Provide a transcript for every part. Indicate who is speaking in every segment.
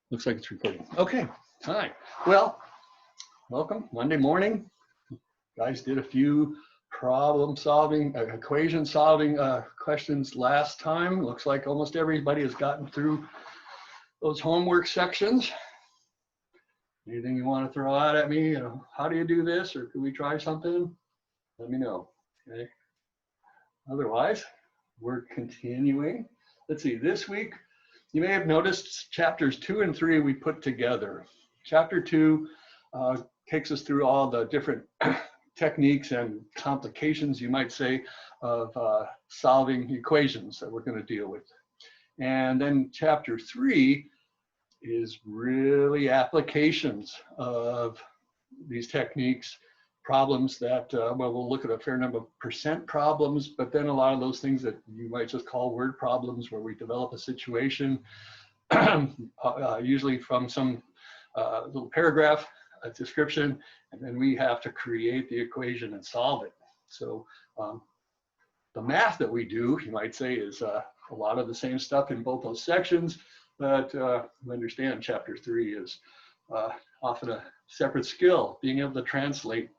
Speaker 1: Looks like it's recording. Okay. Hi. Well, welcome. Monday morning. Guys did a few problem solving, equation solving questions last time. Looks like almost everybody has gotten through those homework sections. Anything you want to throw out at me? How do you do this? Or could we try something? Let me know. Okay. Otherwise, we're continuing. Let's see, this week, you may have noticed chapters 2 and 3 we put together. Chapter 2 takes us through all the different techniques and complications, you might say, of solving equations that we're going to deal with. And then chapter 3 is really applications of these techniques, problems that, well, we'll look at a fair number of percent problems, but then a lot of those things that you might just call word problems where we develop a situation, usually from some little paragraph, a description, and then we have to create the equation and solve it. So the math that we do, you might say, is a lot of the same stuff in both those sections, but we understand chapter 3 is often a separate skill, being able to translate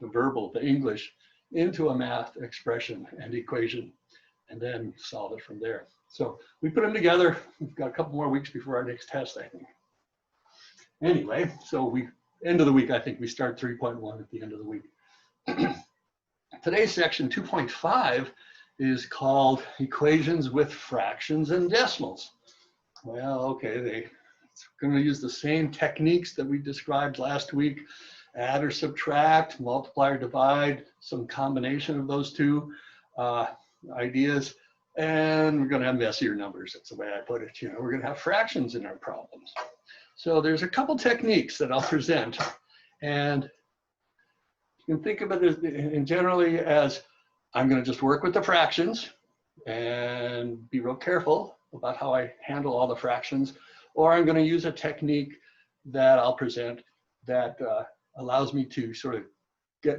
Speaker 1: the verbal, the English, into a math expression and equation, and then solve it from there. So we put them together. We've got a couple more weeks before our next test, I think. Anyway, so end of the week, I think we start 3.1 at the end of the week. Today's section 2.5 is called Equations with Fractions and Decimals. Well, okay, it's going to use the same techniques that we described last week. Add or subtract, multiply or divide, some combination of those two ideas. And we're going to have messier numbers. That's the way I put it. We're going to have fractions in our problems. So there's a couple techniques that I'll present. And you can think of it generally as I'm going to just work with the fractions and be real careful about how I handle all the fractions. Or I'm going to use a technique that I'll present that allows me to sort of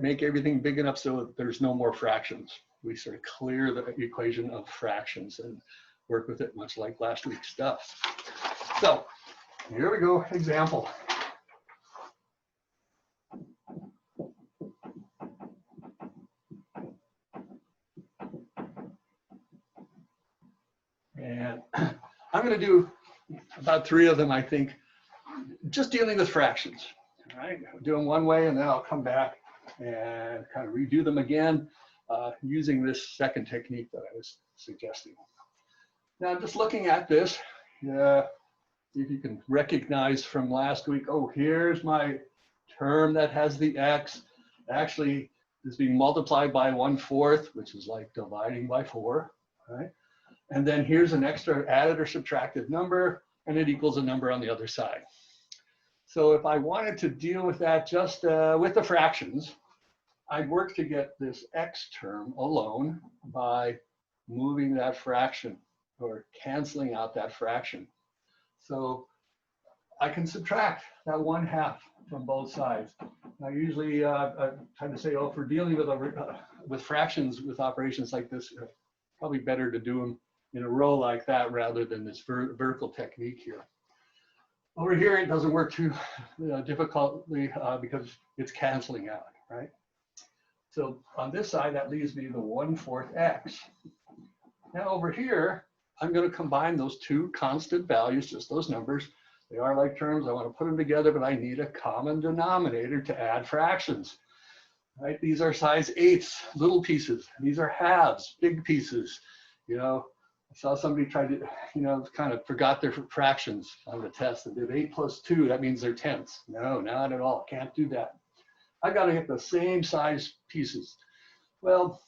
Speaker 1: make everything big enough so that there's no more fractions. We sort of clear the equation of fractions and work with it much like last week's stuff. So here we go, example. And I'm going to do about 3 of them, I think, just dealing with fractions. All right, I'll do them one way and then I'll come back and kind of redo them again using this second technique that I was suggesting. Now, just looking at this, see if you can recognize from last week, oh, here's my term that has the x. Actually, is being multiplied by 1/4, which is like dividing by 4, right? And then here's an extra added or subtracted number, and it equals a number on the other side. So if I wanted to deal with that just with the fractions, I'd work to get this x term alone by moving that fraction or canceling out that fraction. So I can subtract that 1/2 from both sides. Now usually I try to say, oh, if we're dealing with fractions with operations like this, probably better to do them in a row like that rather than this vertical technique here. Over here, it doesn't work too difficultly because it's canceling out, right? So on this side, that leaves me the 1/4 x. Now over here, I'm going to combine those two constant values, just those numbers. They are like terms. I want to put them together, but I need a common denominator to add fractions, right? These are size 8ths, little pieces. These are halves, big pieces. I saw somebody try to, kind of forgot their fractions on the test and did 8 plus 2. That means they're tenths. No, not at all. Can't do that. I got to get the same size pieces. Well,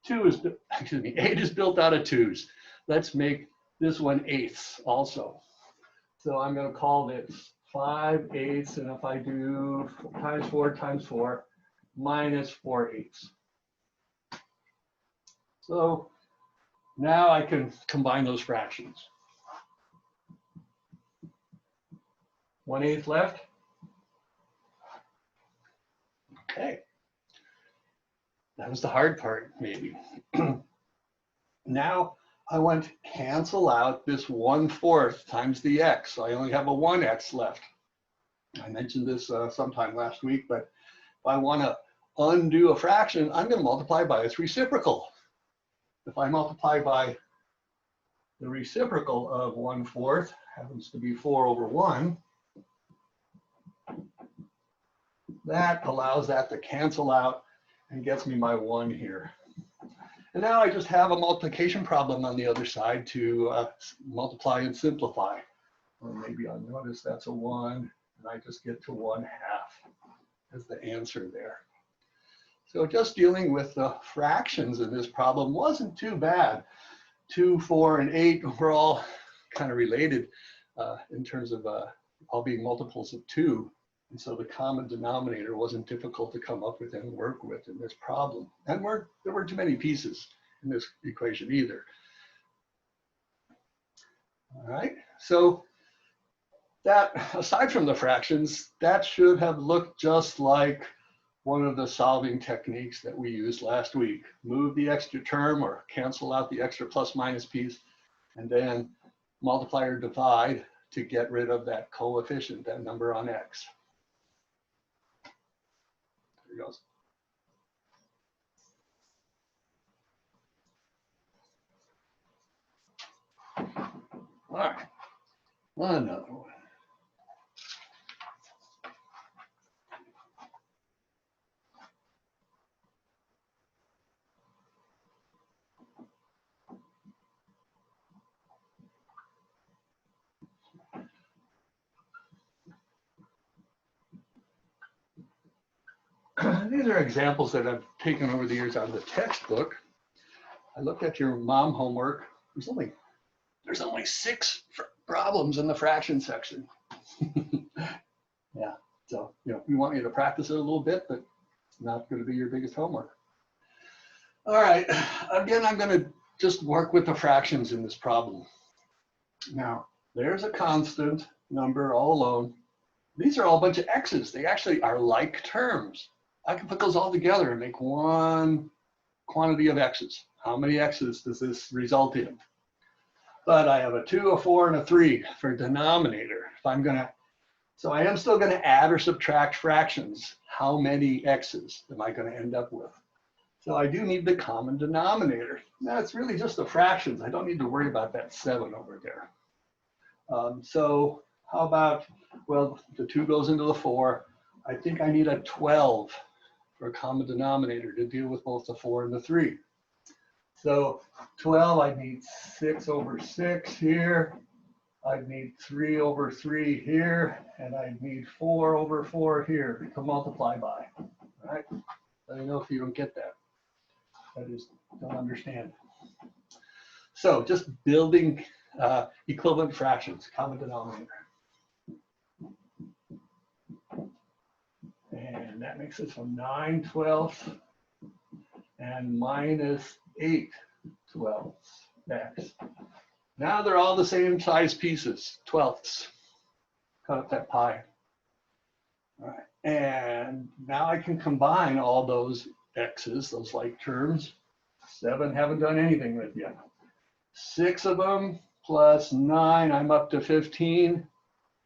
Speaker 1: 8 is built out of 2s. Let's make this one 8ths also. So I'm going to call this 5/8, and if I do times 4 times 4, minus 4/8. So now I can combine those fractions. 1/8 left. Okay. That was the hard part, maybe. Now I want to cancel out this 1/4 times the x. So I only have a 1x left. I mentioned this sometime last week, but if I want to undo a fraction, I'm going to multiply by its reciprocal. If I multiply by the reciprocal of 1/4, happens to be 4/1, that allows that to cancel out and gets me my 1 here. And now I just have a multiplication problem on the other side to multiply and simplify. Or maybe I'll notice that's a 1, and I just get to 1/2 as the answer there. So just dealing with the fractions in this problem wasn't too bad. 2, 4, and 8 were all kind of related in terms of all being multiples of 2. And so the common denominator wasn't difficult to come up with and work with in this problem. And there weren't too many pieces in this equation either. All right, so that, aside from the fractions, that should have looked just like one of the solving techniques that we used last week. Move the extra term or cancel out the extra plus minus piece, and then multiply or divide to get rid of that coefficient, that number on x. There it goes. All right, another one. These are examples that I've taken over the years out of the textbook. I looked at your mom homework. There's only 6 problems in the fraction section. Yeah, so we want you to practice it a little bit, but it's not going to be your biggest homework. All right, again, I'm going to just work with the fractions in this problem. Now, there's a constant number all alone. These are all a bunch of x's. They actually are like terms. I can put those all together and make one quantity of x's. How many x's does this result in? But I have a 2, a 4, and a 3 for denominator. So I am still going to add or subtract fractions. How many x's am I going to end up with? So I do need the common denominator. That's really just the fractions. I don't need to worry about that 7 over there. So how about, well, the 2 goes into the 4. I think I need a 12 for a common denominator to deal with both the 4 and the 3. So 12, I need 6/6 here. I'd need 3/3 here, and I'd need 4/4 here to multiply by. All right? Let me know if you don't get that. I just don't understand. So just building equivalent fractions, common denominator. And that makes this one 9/12 and minus 8/12 x. Now they're all the same size pieces, 12ths. Cut up that pie. All right, and now I can combine all those x's, those like terms. 7 haven't done anything with yet. 6 of them plus 9, I'm up to 15.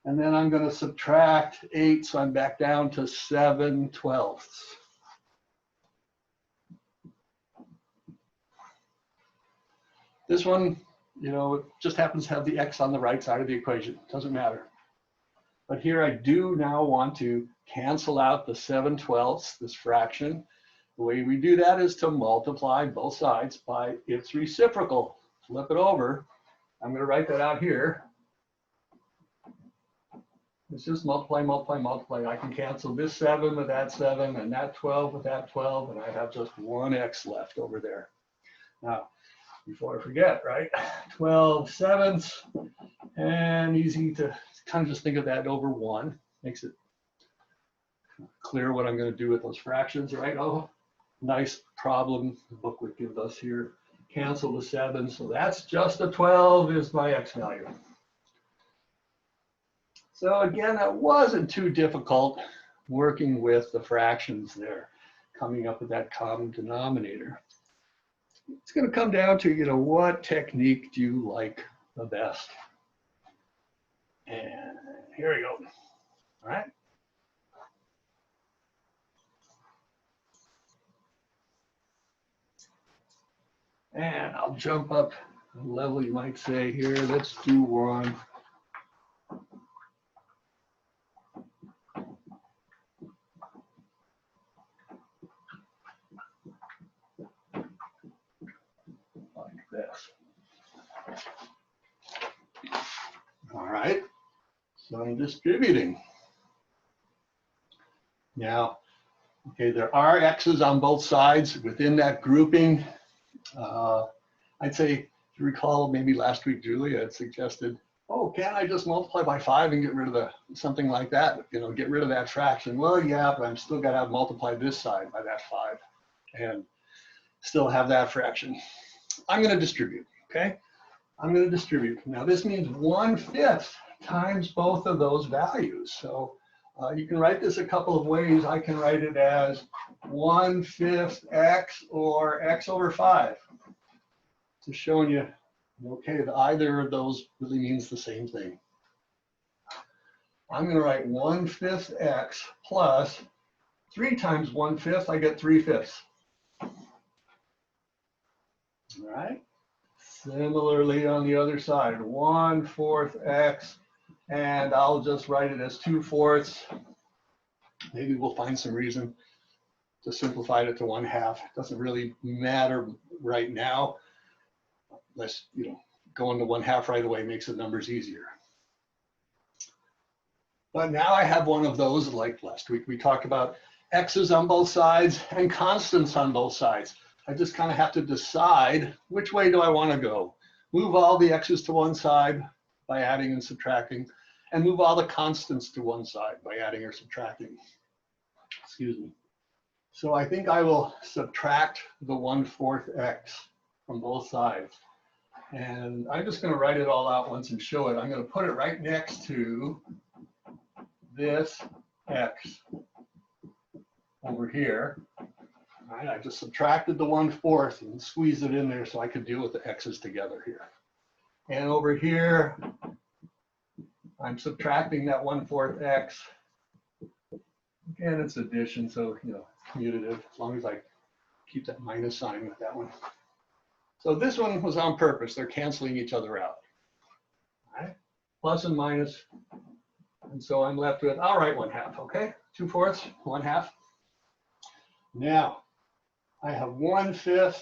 Speaker 1: And then I'm going to subtract 8, so I'm back down to 7/12. This one, it just happens to have the x on the right side of the equation. Doesn't matter. But here I do now want to cancel out the 7/12, this fraction. The way we do that is to multiply both sides by its reciprocal. Flip it over. I'm going to write that out here. It's just multiply, multiply, multiply. I can cancel this 7 with that 7 and that 12 with that 12, and I have just 1 x left over there. Now, before I forget, right? 12/7, and easy to kind of just think of that over 1. Makes it clear what I'm going to do with those fractions, right? Oh, nice problem the book would give us here. Cancel the 7, so that's just a 12 is my x value. So again, that wasn't too difficult working with the fractions there, coming up with that common denominator. it's going to come down to, what technique do you like the best? And here we go. All right. And I'll jump up a level, you might say here. Let's do one. Like this. All right. So I'm distributing. Now, okay, there are X's on both sides within that grouping. I'd say, if you recall, maybe last week, Julia had suggested, oh, can't I just multiply by 5 and get rid of something like that, get rid of that fraction? Well, yeah, but I'm still got to multiply this side by that 5 and still have that fraction. I'm going to distribute, okay? I'm going to distribute. Now, this means 1/5 times both of those values. So you can write this a couple of ways. I can write it as 1/5 x or x over 5. Just showing you, okay, either of those really means the same thing. I'm going to write 1/5 x plus 3 times 1/5, I get 3/5. All right. Similarly on the other side, 1/4 x, and I'll just write it as 2/4. Maybe we'll find some reason to simplify it to 1/2. It doesn't really matter right now. Unless, going to 1/2 right away makes the numbers easier. But now I have one of those, like last week we talked about x's on both sides and constants on both sides. I just kind of have to decide which way do I want to go. Move all the x's to one side by adding and subtracting, and move all the constants to one side by adding or subtracting. Excuse me. So I think I will subtract the 1/4 x from both sides. And I'm just going to write it all out once and show it. I'm going to put it right next to this x over here. All right, I just subtracted the 1/4 and squeezed it in there so I could deal with the x's together here. And over here, I'm subtracting that 1/4 x. Again, it's addition, so it's commutative, as long as I keep that minus sign with that one. So this one was on purpose. They're canceling each other out. All right, plus and minus. And so I'm left with, I'll write 1/2, okay? 2/4, 1/2. Now, I have 1/5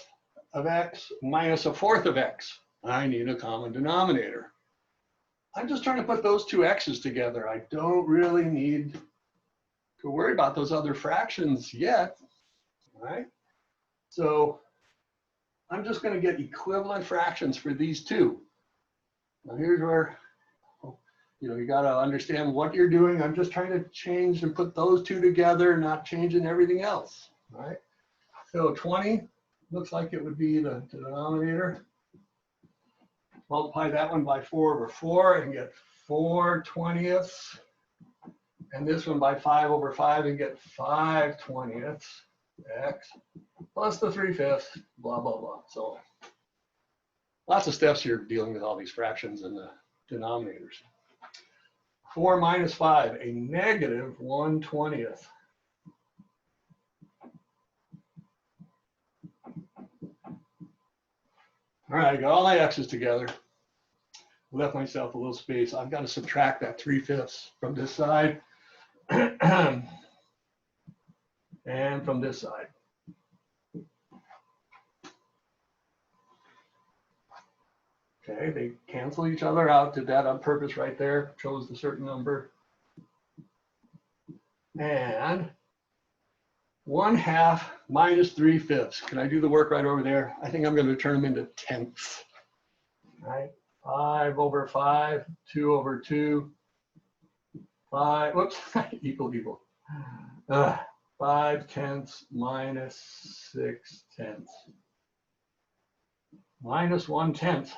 Speaker 1: of x minus 1/4 of x. I need a common denominator. I'm just trying to put those two x's together. I don't really need to worry about those other fractions yet, all right? So I'm just going to get equivalent fractions for these two. Now here's where, you got to understand what you're doing. I'm just trying to change and put those two together, not changing everything else, all right? So 20 looks like it would be the denominator. Multiply that one by 4/4 and get 4/20. And this one by 5/5 and get 5/20 x plus the 3/5, blah, blah, blah. So lots of steps here dealing with all these fractions and the denominators. 4 minus 5, a negative 1/20. All right, I got all my x's together. Left myself a little space. I've got to subtract that 3/5 from this side and from this side. Okay, they cancel each other out. Did that on purpose right there. Chose the certain number. And 1/2 minus 3/5. Can I do the work right over there? I think I'm going to turn them into tenths. All right, 5/5, 2/2, 5, whoops, equal. 5/10 minus 6/10. Minus 1/10.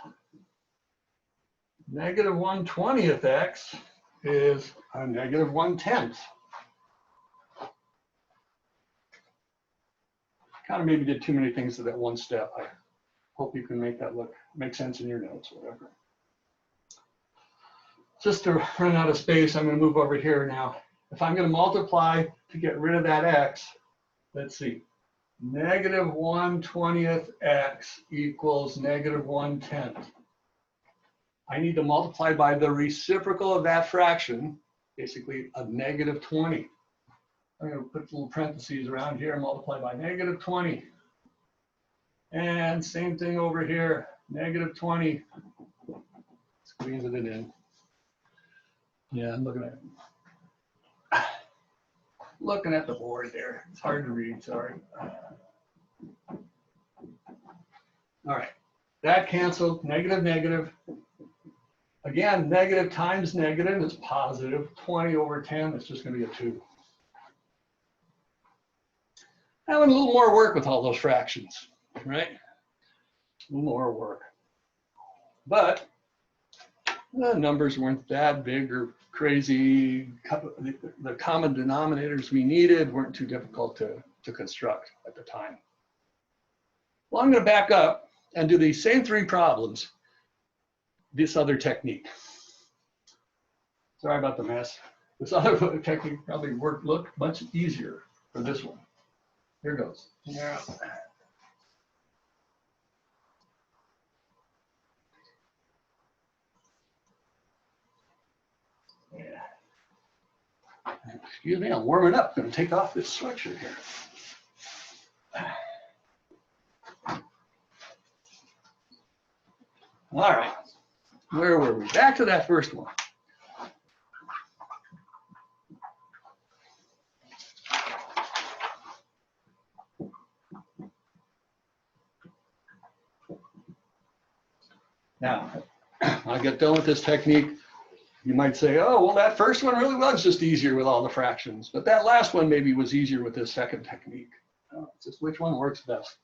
Speaker 1: Negative 1/20 x is a negative 1/10. Kind of maybe did too many things to that one step. I Hope you can make that make sense in your notes, whatever. Just to run out of space, I'm going to move over here now. If I'm going to multiply to get rid of that x, let's see, negative 1/20th x equals negative 1/10. I need to multiply by the reciprocal of that fraction, basically a negative 20. I'm going to put little parentheses around here and multiply by negative 20. And same thing over here, negative 20. Squeezing it in. Yeah, I'm looking at the board there. It's hard to read, sorry. All right, that canceled, negative, negative. Again, negative times negative is positive. 20 over 10 is just going to be a 2. Having a little more work with all those fractions, right? A little more work. But the numbers weren't that big or crazy. The common denominators we needed weren't too difficult to construct at the time. Well, I'm going to back up and do these same 3 problems, this other technique. Sorry about the mess. This other technique probably looked much easier for this one. Here goes. Yeah. Excuse me, I'm warming up. I'm going to take off this sweatshirt here. All right, where were we? Back to that first one. Now, I get done with this technique. You might say, oh, well, that first one really was just easier with all the fractions, but that last one maybe was easier with this second technique. It's just which one works best.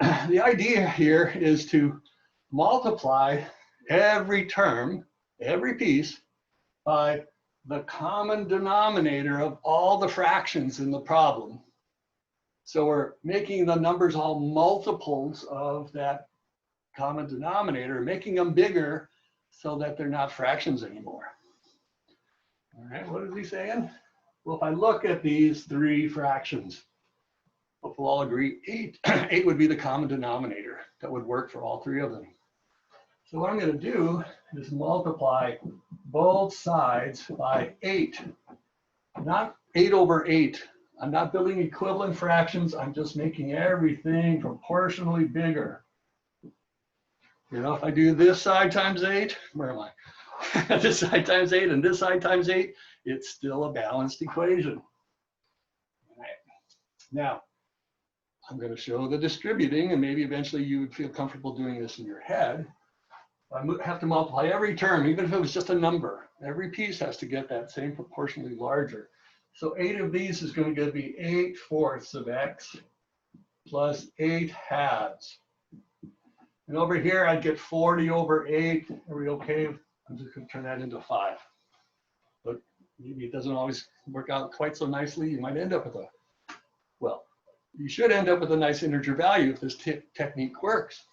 Speaker 1: The idea here is to multiply every term, every piece, by the common denominator of all the fractions in the problem. So we're making the numbers all multiples of that common denominator, making them bigger so that they're not fractions anymore. All right, what is he saying? Well, if I look at these 3 fractions, we'll all agree 8 would be the common denominator that would work for all 3 of them. So what I'm going to do is multiply both sides by 8, not 8 over 8. I'm not building equivalent fractions. I'm just making everything proportionally bigger. You know, if I do this side times 8, where am I? This side times 8 and this side times 8, it's still a balanced equation. All right. Now, I'm going to show the distributing, and maybe eventually you would feel comfortable doing this in your head. I have to multiply every term, even if it was just a number. Every piece has to get that same proportionally larger. So 8 of these is going to be 8/4 of x plus 8/2. And over here, I'd get 40 over 8. Are we okay? I'm just going to turn that into 5. But maybe it doesn't always work out quite so nicely. You might end up with well, you should end up with a nice integer value if this technique works.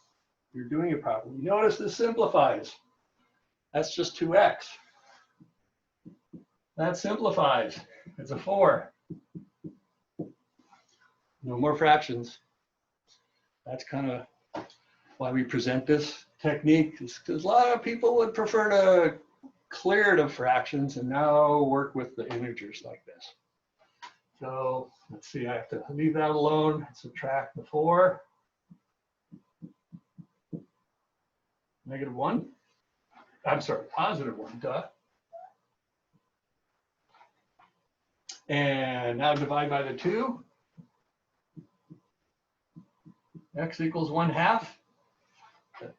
Speaker 1: You're doing it properly. Notice this simplifies. That's just 2x. That simplifies. It's a 4. No more fractions. That's kind of why we present this technique, because a lot of people would prefer to clear the fractions and now work with the integers like this. So let's see, I have to leave that alone, subtract the 4. -1. I'm sorry, +1, duh. And now divide by the 2. X equals 1/2.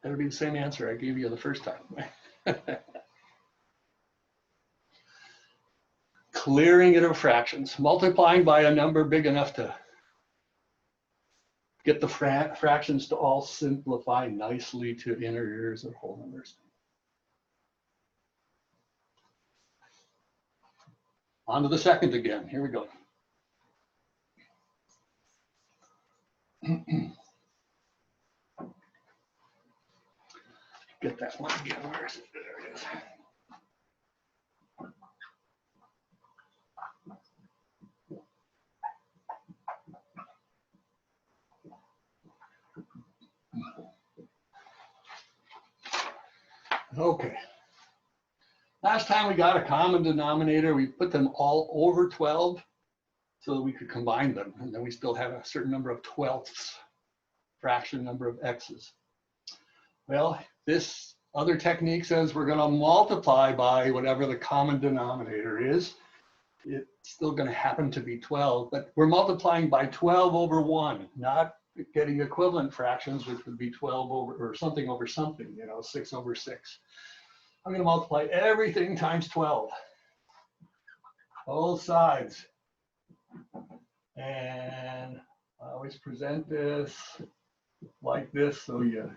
Speaker 1: That'll be the same answer I gave you the first time. Clearing it of fractions, multiplying by a number big enough to get the fractions to all simplify nicely to integers or whole numbers. On to the second again. Here we go. last one again. Where is it? There it is. Okay. Last time we got a common denominator, we put them all over 12 so that we could combine them. And then we still have a certain number of twelfths, fraction number of x's. Well, this other technique says we're going to multiply by whatever the common denominator is. It's still going to happen to be 12, but we're multiplying by 12 over 1, not getting equivalent fractions, which would be 12 over, or something over something, you know, 6 over 6. I'm going to multiply everything times 12, both sides. And I always present this like this so you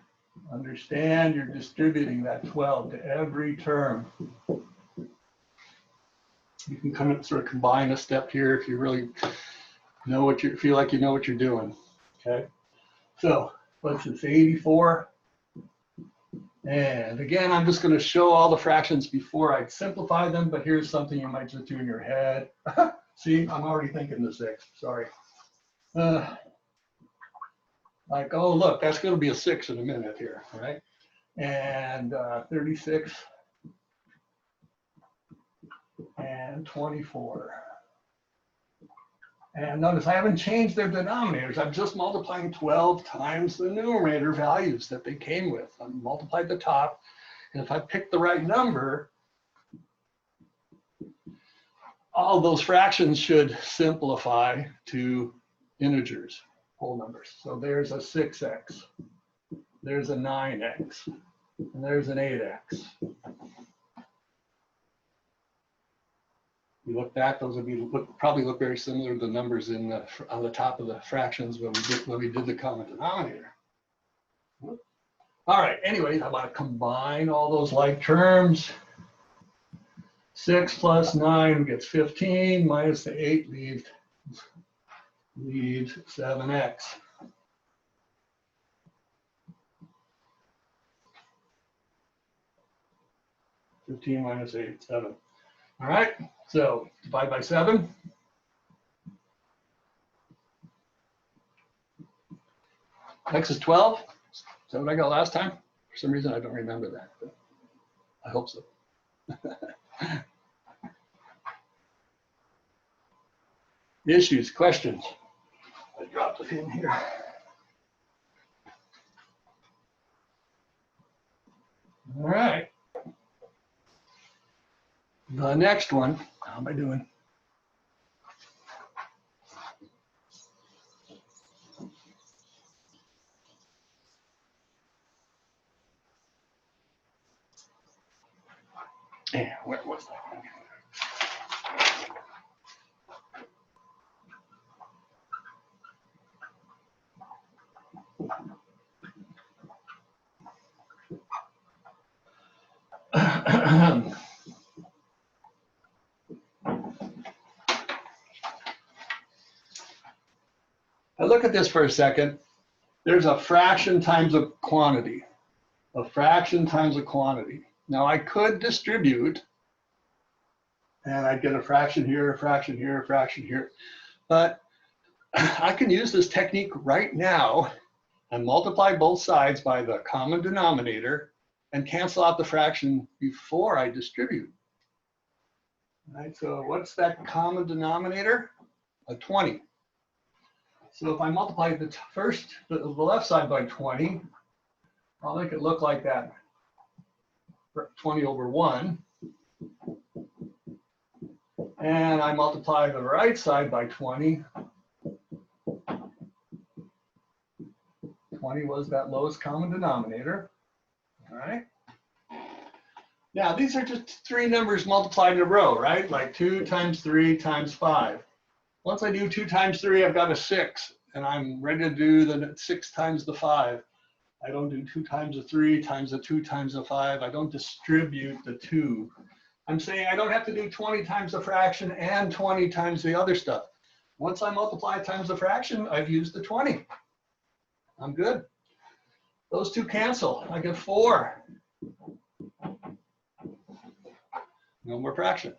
Speaker 1: understand you're distributing that 12 to every term. You can kind of sort of combine a step here if you really know what you feel like you know what you're doing. Okay, so what's this, 84? And again, I'm just going to show all the fractions before I simplify them, but here's something you might just do in your head. See, I'm already thinking the 6, sorry. Like, oh, look, that's going to be a 6 in a minute here, right? And 36 and 24. And notice I haven't changed their denominators. I'm just multiplying 12 times the numerator values that they came with. I multiplied the top, and if I pick the right number, all those fractions should simplify to integers, whole numbers. So there's a 6x, there's a 9x, and there's an 8x. You look back; those would be probably look very similar to the numbers in the on the top of the fractions when we did the common denominator. All right. Anyway, I want to combine all those like terms. 6 plus 9 gets 15, minus the 8 leaves 7x. (15 minus 8, 7). All right, so divide by 7. X is 12. Is that what I got last time? For some reason, I don't remember that, but I hope so. Issues, questions? I dropped the pin here. All right. The next one, how am I doing? Yeah, where was that one? Now look at this for a second. There's a fraction times a quantity. A fraction times a quantity. Now I could distribute, and I'd get a fraction here, a fraction here, a fraction here. But I can use this technique right now and multiply both sides by the common denominator and cancel out the fraction before I distribute. All right, so what's that common denominator? A 20. So if I multiply the left side by 20, I'll make it look like that. 20 over 1. And I multiply the right side by 20. 20 was that lowest common denominator. All right. Now, these are just 3 numbers multiplied in a row, right? Like 2 times 3 times 5. Once I do 2 times 3, I've got a 6, and I'm ready to do the 6 times the 5. I don't do 2 times the 3 times the 2 times the 5. I don't distribute the 2. I'm saying I don't have to do 20 times the fraction and 20 times the other stuff. Once I multiply times the fraction, I've used the 20. I'm good. Those 2 cancel. I get 4. No more fraction.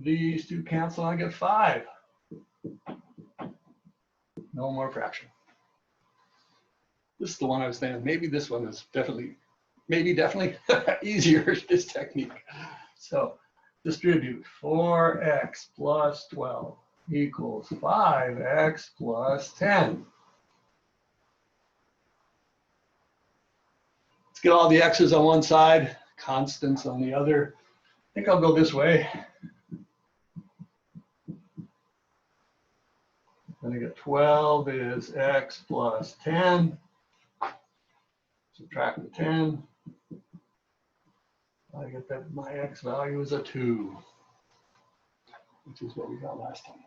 Speaker 1: These two cancel, I get 5. No more fraction. This is the one I was saying, maybe this one is definitely easier, this technique. So distribute 4x plus 12 equals 5x plus 10. Let's get all the x's on one side, constants on the other. I think I'll go this way. Then I get 12 is x plus 10. Subtract the 10. I get that my x value is a 2, which is what we got last time.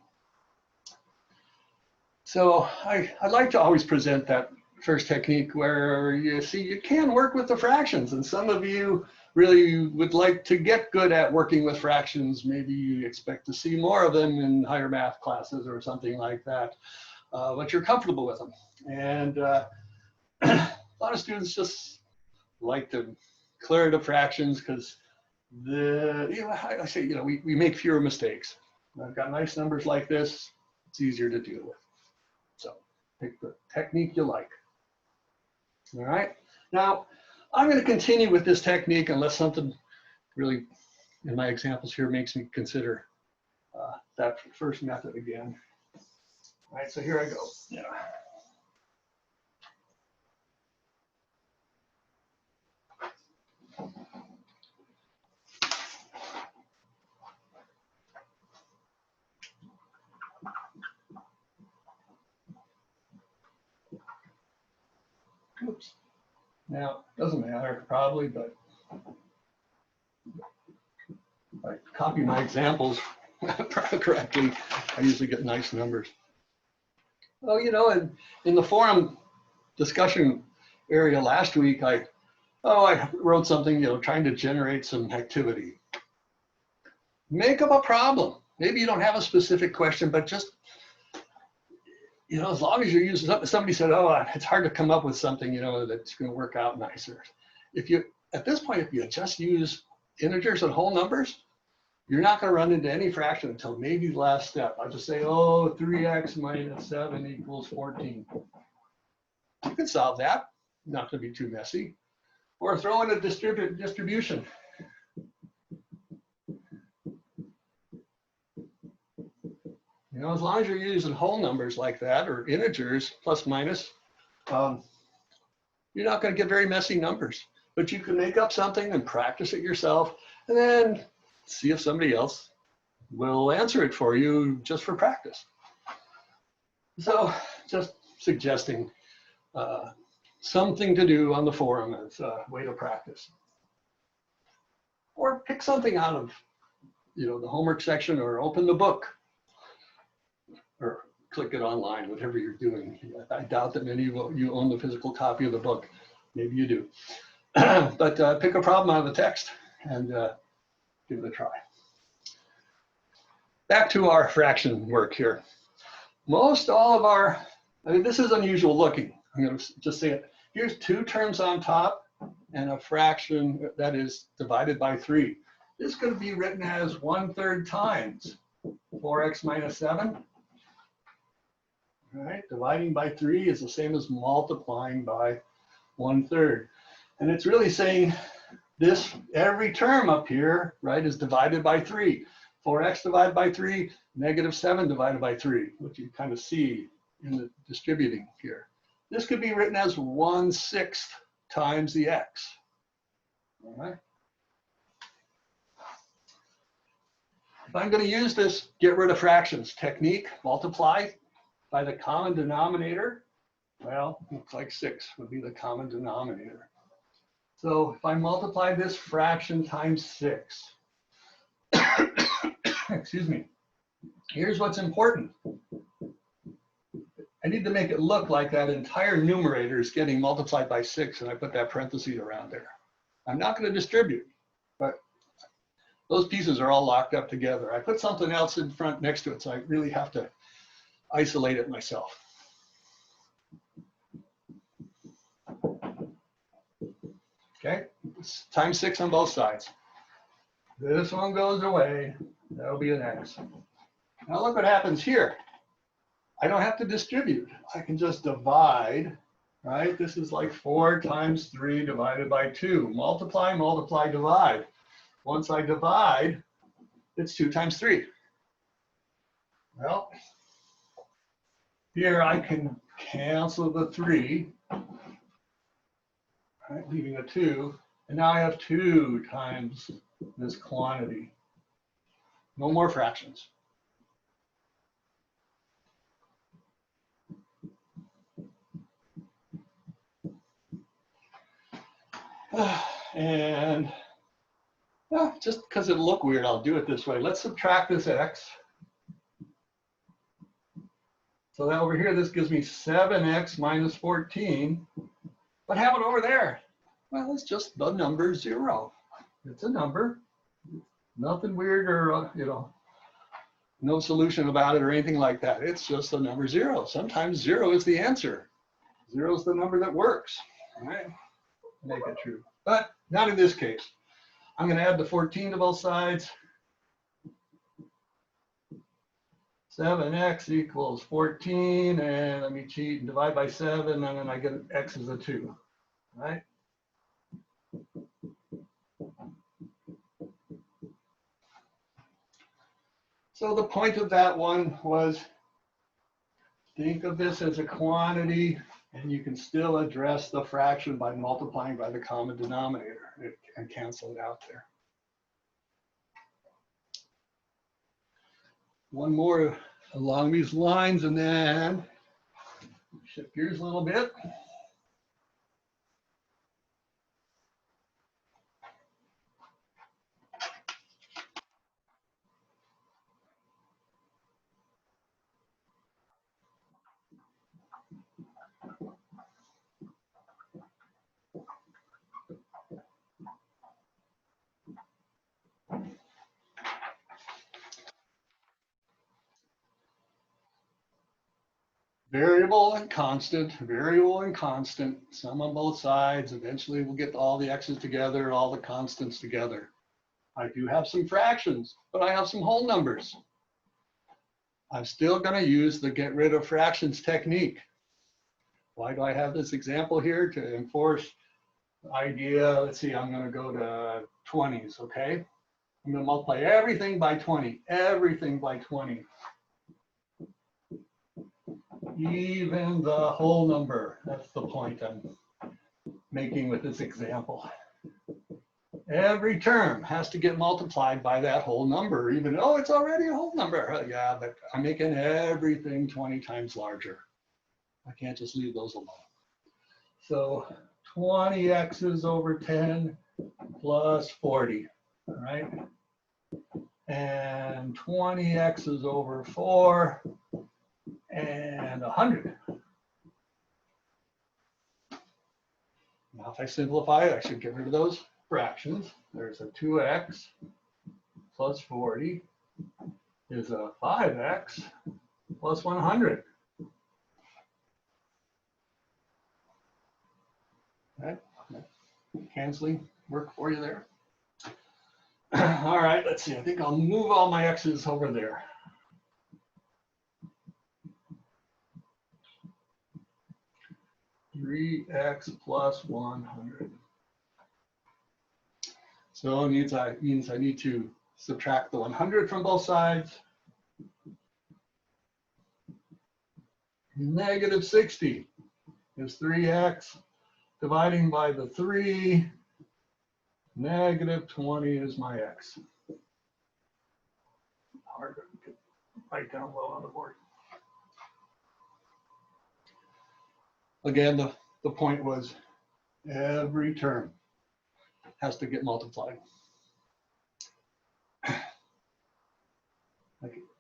Speaker 1: So I like to always present that first technique where you see you can work with the fractions, and some of you really would like to get good at working with fractions. Maybe you expect to see more of them in higher math classes or something like that, but you're comfortable with them. And a lot of students just like to clear the fractions because I say, we make fewer mistakes. I've got nice numbers like this, it's easier to deal with. So pick the technique you like. All right, now I'm going to continue with this technique unless something really in my examples here makes me consider that first method again. All right, so here I go. Yeah. Oops. Now, doesn't matter probably, but if I copy my examples correctly, I usually get nice numbers. Oh, in the forum discussion area last week, I wrote something, trying to generate some activity. Make up a problem. Maybe you don't have a specific question, but just, as long as you're using something. Somebody said, oh, it's hard to come up with something, that's going to work out nicer. At this point, if you just use integers and whole numbers, you're not going to run into any fraction until maybe the last step. I'll just say, 3x minus 7 equals 14. You can solve that. Not going to be too messy. Or throw in a distribution. As long as you're using whole numbers like that, or integers, plus minus, you're not going to get very messy numbers. But you can make up something and practice it yourself, and then see if somebody else will answer it for you just for practice. So just suggesting something to do on the forum as a way to practice. Or pick something out of the homework section, or open the book, or click it online, whatever you're doing. I doubt that many of you own the physical copy of the book. Maybe you do. But pick a problem out of the text and give it a try. Back to our fraction work here. Most all of our, this is unusual looking. I'm going to just say it. Here's 2 terms on top and a fraction that is divided by 3. This is going to be written as 1/3 times 4x minus 7. All right, dividing by 3 is the same as multiplying by 1/3. And it's really saying this, every term up here, right, is divided by 3. 4x divided by 3, negative 7 divided by 3, which you kind of see in the distributing here. This could be written as 1/6 times the x. All right. If I'm going to use this get rid of fractions technique, multiply by the common denominator, well, looks like 6 would be the common denominator. So if I multiply this fraction times 6, excuse me, here's what's important. I need to make it look like that entire numerator is getting multiplied by 6, and I put that parenthesis around there. I'm not going to distribute, but those pieces are all locked up together. I put something else in front next to it, so I really have to isolate it myself. Okay, it's times 6 on both sides. This one goes away. That'll be an x. Now look what happens here. I don't have to distribute. I can just divide, right? This is like 4 times 3 divided by 2. Multiply, multiply, divide. Once I divide, it's 2 times 3. Well, here I can cancel the 3, right, leaving a 2. And now I have 2 times this quantity. No more fractions. And just because it'll look weird, I'll do it this way. Let's subtract this x. So that over here, this gives me 7x minus 14. What happened over there? Well, it's just the number 0. It's a number. Nothing weird or, no solution about it or anything like that. It's just the number 0. Sometimes 0 is the answer. 0 is the number that works. All right? Make it true. But not in this case. I'm going to add the 14 to both sides. 7x equals 14, and let me cheat and divide by 7, and then I get x is a 2, right? So the point of that one was, think of this as a quantity, and you can still address the fraction by multiplying by the common denominator and cancel it out there. One more along these lines, and then shift gears a little bit. Variable and constant, sum on both sides. Eventually we'll get all the x's together, all the constants together. I do have some fractions, but I have some whole numbers. I'm still going to use the get rid of fractions technique. Why do I have this example here? To enforce the idea. Let's see, I'm going to go to 20s, okay? I'm going to multiply everything by 20, everything by 20. Even the whole number. That's the point I'm making with this example. Every term has to get multiplied by that whole number, even though it's already a whole number. Yeah, but I'm making everything 20 times larger. I can't just leave those alone. So 20x's over 10 plus 40, all right? And 20x's over 4 and 100. Now if I simplify it, I should get rid of those fractions. There's a 2x plus 40 is a 5x plus 100. Okay. Canceling work for you there. All right, let's see. I think I'll move all my x's over there. X plus 100. So it means I need to subtract the 100 from both sides. Negative 60 is 3x. Dividing by the 3, negative 20 is my x. Hard to write down well on the board. Again, the point was every term has to get multiplied.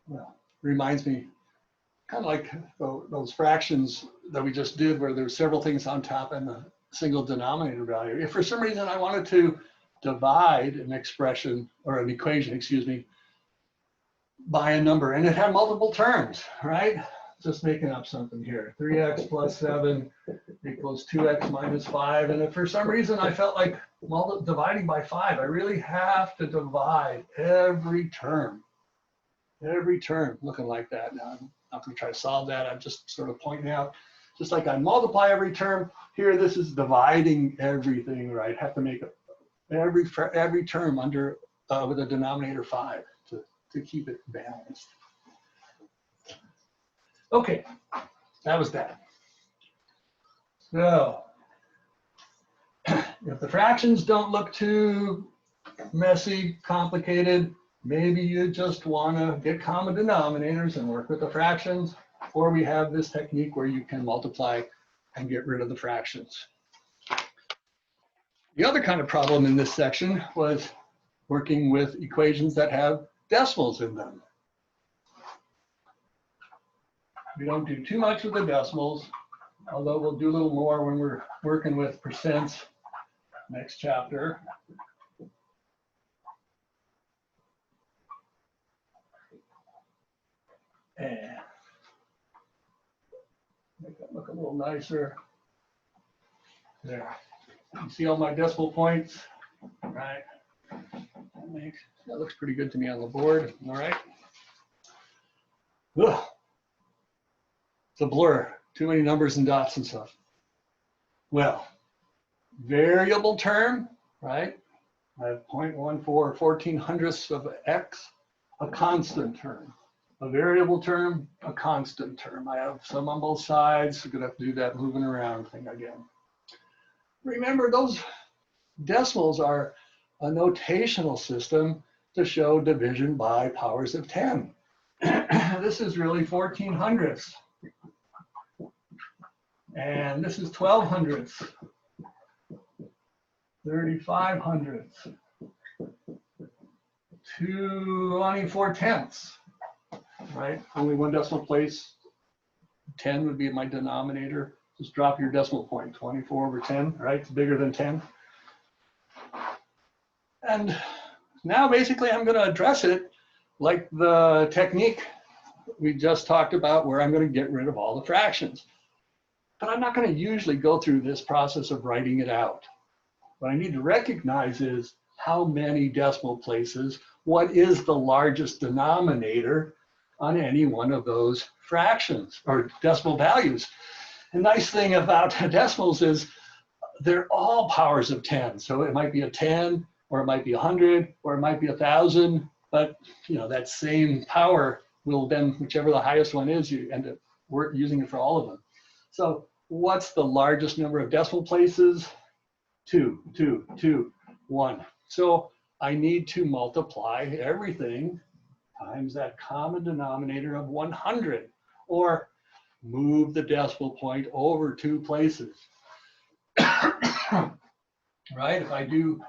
Speaker 1: Well, reminds me, kind of like those fractions that we just did where there's several things on top and a single denominator value. If for some reason I wanted to divide an expression or an equation, excuse me, by a number and it had multiple terms, right? just making up something here. 3x plus 7 equals 2x minus 5. And if for some reason I felt like dividing by 5, I really have to divide every term looking like that. Now, I'm not going to try to solve that. I'm just sort of pointing out, just like I multiply every term, here this is dividing everything, right? Have to make every term under with a denominator 5 to keep it balanced. Okay, that was that. So if the fractions don't look too messy, complicated, maybe you just want to get common denominators and work with the fractions, or we have this technique where you can multiply and get rid of the fractions. The other kind of problem in this section was working with equations that have decimals in them. We don't do too much with the decimals, although we'll do a little more when we're working with percents next chapter. And make that look a little nicer. There. You see all my decimal points, right? That looks pretty good to me on the board, all right? Ugh. It's a blur, too many numbers and dots and stuff. Well, variable term, right? I have 0.14 or 1400ths of x, a constant term. A variable term, a constant term. I have some on both sides. We're gonna have to do that moving around thing again. Remember, those decimals are a notational system to show division by powers of 10. This is really 1400ths. And this is 1200ths, 3500ths, 24/10ths, right? Only one decimal place. 10 would be my denominator. Just drop your decimal point, 24/10, right? It's bigger than 10. And now basically I'm going to address it like the technique we just talked about, where I'm going to get rid of all the fractions. But I'm not going to usually go through this process of writing it out. What I need to recognize is how many decimal places, what is the largest denominator on any one of those fractions or decimal values. The nice thing about decimals is they're all powers of 10. So it might be a 10, or it might be 100, or it might be 1,000, but you know, that same power will then, whichever the highest one is, you end up using it for all of them. So what's the largest number of decimal places? 2, 2, 2, 1. So I need to multiply everything times that common denominator of 100, or move the decimal point over 2 places. Right? If I do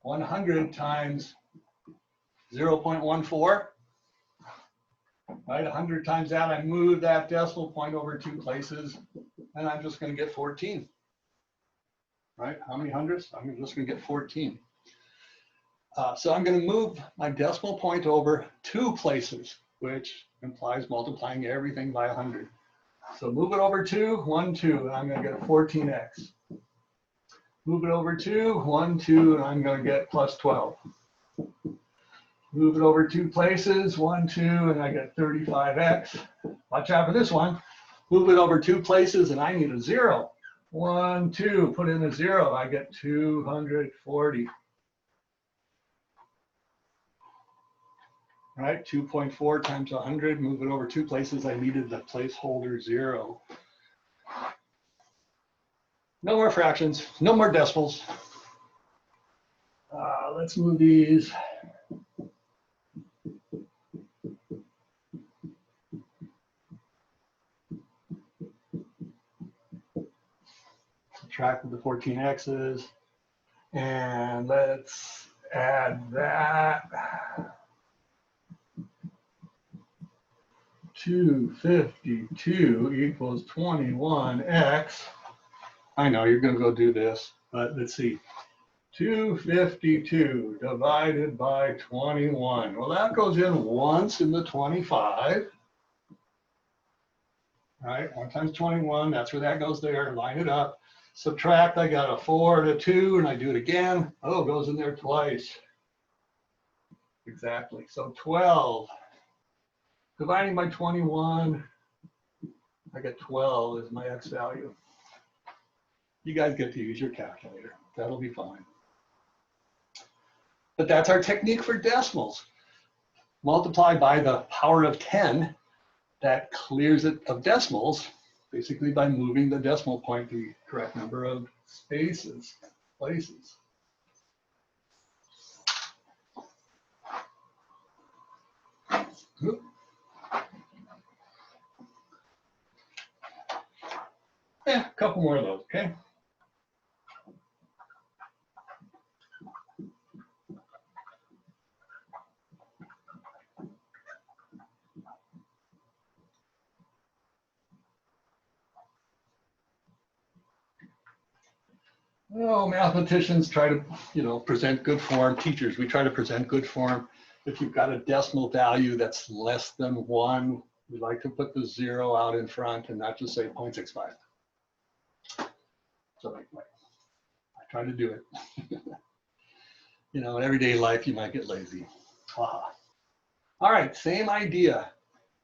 Speaker 1: 100 times 0.14, right? 100 times that, I move that decimal point over 2 places, and I'm just going to get 14. Right? How many hundreds? I'm just going to get 14. So I'm going to move my decimal point over 2 places, which implies multiplying everything by 100. So move it over 2, 1, 2, and I'm going to get 14x. Move it over 2, 1, 2, and I'm going to get plus 12. Move it over 2 places, 1, 2, and I get 35x. Watch out for this one. Move it over 2 places, and I need a 0. 1, 2, put in a 0, I get 240. Right, 2.4 times 100, move it over 2 places, I needed the placeholder 0. No more fractions, no more decimals. Let's move these. Subtract the 14x's, and let's add that. 252 equals 21x. I know you're going to go do this, but let's see. 252 divided by 21. Well, that goes in once in the 25. right? 1 times 21, that's where that goes there, line it up. Subtract, I got a 4 and a 2, and I do it again. Oh, it goes in there twice. Exactly, so 12. Dividing by 21, I get 12 as my x value. You guys get to use your calculator. That'll be fine. But that's our technique for decimals. Multiply by the power of 10, that clears it of decimals, basically by moving the decimal point the correct number of places. Yeah, a couple more of those, okay? Oh, mathematicians try to, present good form. Teachers, we try to present good form. If you've got a decimal value that's less than 1, we like to put the 0 out in front and not just say 0.65. So I try to do it. In everyday life, you might get lazy. All right, same idea.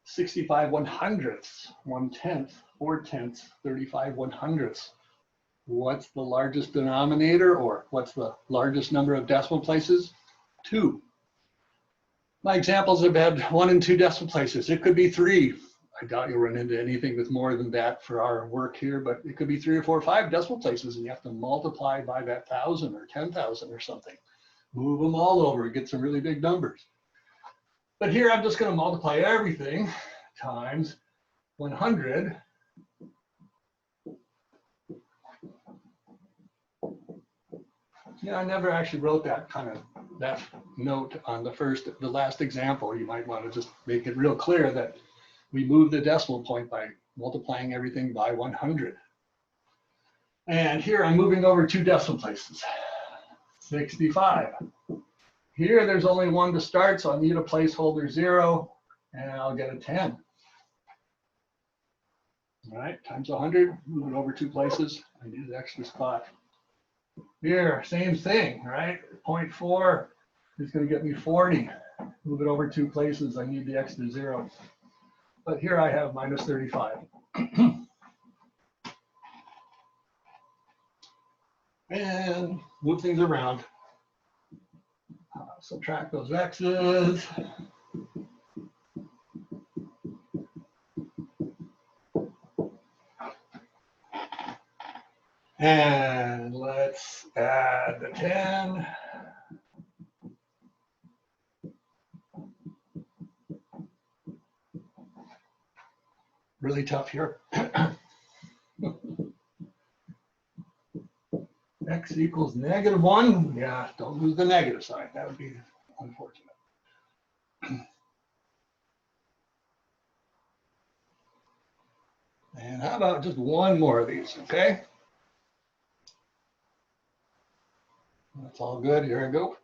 Speaker 1: 65 1/100ths, 1/10, 4/10, 35 1/100ths. What's the largest denominator, or what's the largest number of decimal places? 2. My examples have had 1 and 2 decimal places. It could be 3. I doubt you'll run into anything with more than that for our work here, but it could be 3 or 4 or 5 decimal places, and you have to multiply by that 1,000 or 10,000 or something. Move them all over, get some really big numbers. But here I'm just going to multiply everything times 100. Yeah, I never actually wrote that note on the last example. You might want to just make it real clear that we move the decimal point by multiplying everything by 100. And here I'm moving over 2 decimal places. 65. Here there's only 1 to start, so I need a placeholder 0, and I'll get a 10. All right, times 100, move it over 2 places. I need an extra spot. Here, same thing, right? 0.4 is going to get me 40. Move it over 2 places. I need the extra 0. But here I have minus 35. And move things around. Subtract those x's. And let's add the 10. Really tough here. X equals -1. Yeah, don't lose the negative sign. That would be unfortunate. And how about just 1 more of these, okay? That's all good. Here I go.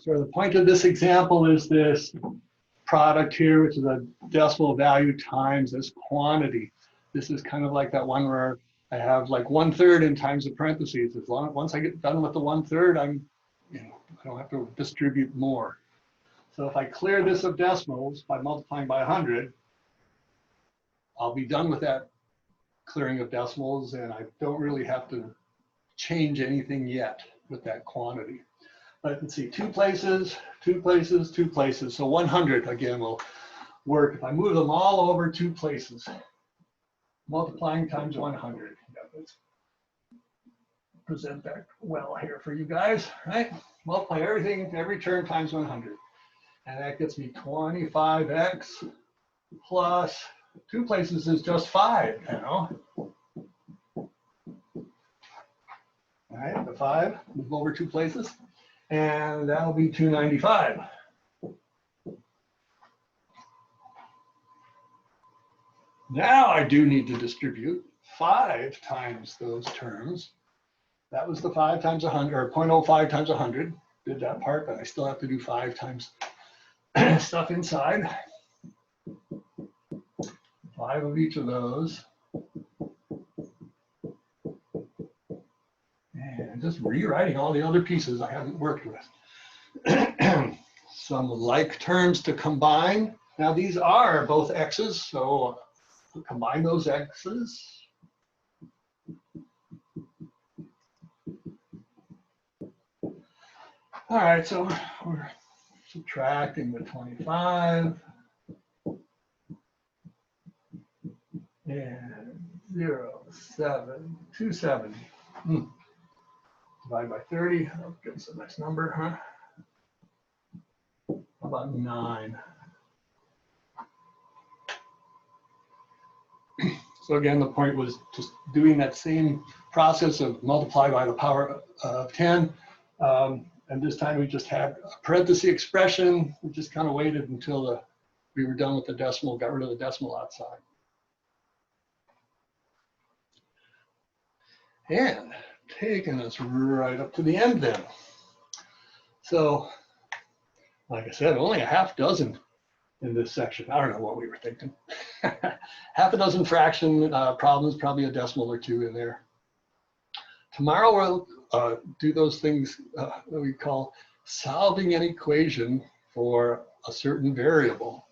Speaker 1: So the point of this example is this product here, which is a decimal value times this quantity. This is kind of like that one where I have like 1/3 in times the parentheses. Once I get done with the 1/3, I don't have to distribute more. So if I clear this of decimals by multiplying by 100, I'll be done with that clearing of decimals, and I don't really have to change anything yet with that quantity. But let's see, 2 places, 2 places, 2 places. So 100 again will work if I move them all over 2 places. Multiplying times 100. Yeah, let's present that well here for you guys, right? Multiply everything, every term times 100. And that gets me 25x plus 2 places is just 5, right, the 5, move over 2 places, and that'll be 295. Now I do need to distribute 5 times those terms. That was the 5 times 100, or 0.05 times 100. Did that part, but I still have to do 5 times stuff inside. 5 of each of those. And just rewriting all the other pieces I haven't worked with. Some like terms to combine. Now these are both x's, so combine those x's. All right, so we're subtracting the 25 and 0, 7, 270. Divide by 30, that'll give us a nice number, huh? How about 9? So again, the point was just doing that same process of multiply by the power of 10. And this time we just had a parenthesis expression. We just kind of waited until we were done with the decimal, got rid of the decimal outside. And taking us right up to the end then. So, like I said, only a half dozen in this section. I don't know what we were thinking. Half a dozen fraction problems, probably a decimal or 2 in there. Tomorrow we'll do those things that we call solving an equation for a certain variable.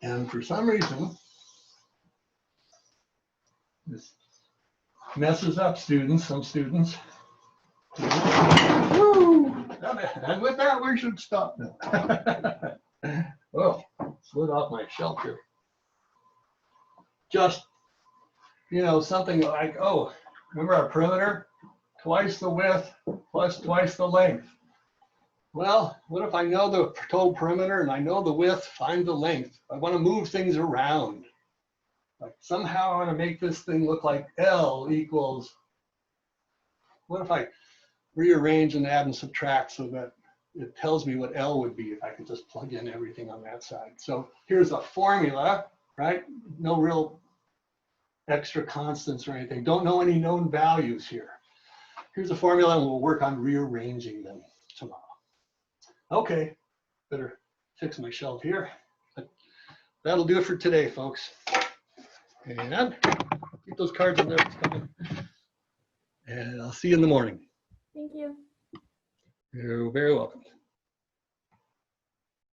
Speaker 1: And for some reason, this messes up students, some students. Woo! And with that, we should stop now. Oh, slid off my shelf here. Just, you know, something like, oh, remember our perimeter? Twice the width plus twice the length. Well, what if I know the total perimeter and I know the width, find the length? I want to move things around. Like somehow I want to make this thing look like L equals, what if I rearrange and add and subtract so that it tells me what L would be if I could just plug in everything on that side. So here's a formula, right? No real extra constants or anything. Don't know any known values here. Here's a formula and we'll work on rearranging them tomorrow. Okay, better fix my shelf here. But that'll do it for today, folks. And keep those cards in there. It's coming. And I'll see you in the morning.
Speaker 2: Thank you.
Speaker 1: You're very welcome.